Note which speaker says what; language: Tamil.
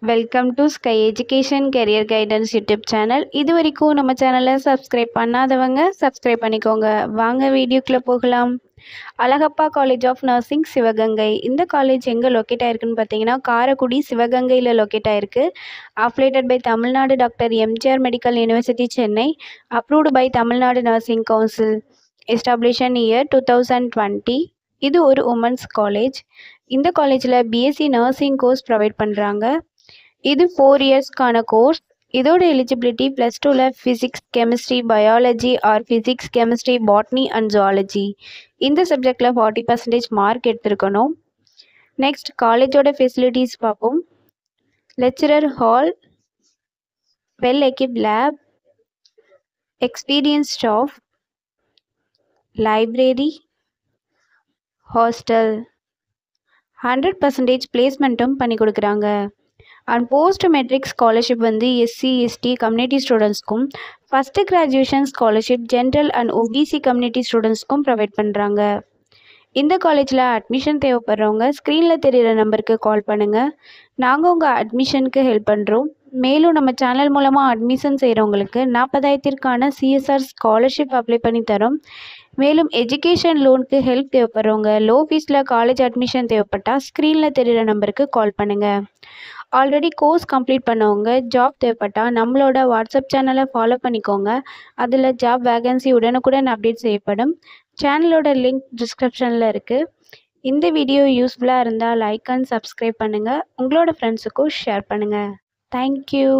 Speaker 1: Welcome to sky education career guidance YouTube channel. இது வரைக்கும் நம்ம சேனலை சப்ஸ்கிரைப் பண்ணாதவங்க சப்ஸ்கிரைப் பண்ணிக்கோங்க. வாங்க வீடியோக்குள்ளே போகலாம். Alagappa college of nursing Sivaganga. இந்த காலேஜ் எங்கே லொக்கேட் ஆயிருக்குன்னு பார்த்தீங்கன்னா காரைக்குடி சிவகங்கையில் லொக்கேட் ஆயிருக்கு. Affiliated by Tamil Nadu doctor MGR medical university Chennai. Approved by Tamil Nadu nursing council. Establishment year 2020. இது ஒரு உமன்ஸ் காலேஜ். இந்த காலேஜில் பிஎஸ்சி நர்சிங் கோர்ஸ் ப்ரொவைட் பண்ணுறாங்க. இது 4 இயர்ஸ்க்கான கோர்ஸ். இதோட எலிஜிபிலிட்டி +2ல் physics chemistry biology or physics chemistry botany and zoology இந்த சப்ஜெக்டில் 40% மார்க் எடுத்திருக்கணும். நெக்ஸ்ட் காலேஜோட ஃபெசிலிட்டிஸ் பார்ப்போம். Lecturer hall, well equipped lab, experience staff, library, hostel, 100% பிளேஸ்மெண்ட்டும் பண்ணி கொடுக்குறாங்க. அண்ட் போஸ்ட் மெட்ரிக் ஸ்காலர்ஷிப் வந்து எஸ்சி எஸ்டி கம்யூனிட்டி ஸ்டூடெண்ட்ஸ்க்கும், first graduation scholarship general and OBC community ஸ்டூடெண்ட்ஸ்க்கும் ப்ரொவைட் பண்ணுறாங்க. இந்த காலேஜில் அட்மிஷன் தேவைப்படுறவங்க ஸ்க்ரீனில் தெரிகிற நம்பருக்கு கால் பண்ணுங்கள். நாங்கள் உங்கள் அட்மிஷனுக்கு ஹெல்ப் பண்ணுறோம். மேலும் நம்ம சேனல் மூலமாக அட்மிஷன் செய்கிறவங்களுக்கு 40,000க்கான சிஎஸ்ஆர் ஸ்காலர்ஷிப் அப்ளை பண்ணி தரோம். மேலும் எஜுகேஷன் லோனுக்கு ஹெல்ப் தேவைப்படுறவங்க லோ ஃபீஸில் காலேஜ் அட்மிஷன் தேவைப்பட்டால் ஸ்க்ரீனில் தெரிகிற நம்பருக்கு கால் பண்ணுங்கள். ஆல்ரெடி கோர்ஸ் கம்ப்ளீட் பண்ணவங்க ஜாப் தேவைப்பட்டால் நம்மளோட வாட்ஸ்அப் சேனலை ஃபாலோ பண்ணிக்கோங்க. அதில் ஜாப் வேகன்சி உடனுக்குடன் அப்டேட் செய்யப்படும். சேனலோட லிங்க் டிஸ்கிரிப்ஷனில் இருக்குது. இந்த வீடியோ யூஸ்ஃபுல்லாக இருந்தால் லைக் அண்ட் சப்ஸ்கிரைப் பண்ணுங்கள். உங்களோட ஃப்ரெண்ட்ஸுக்கும் ஷேர் பண்ணுங்கள். தேங்க்யூ.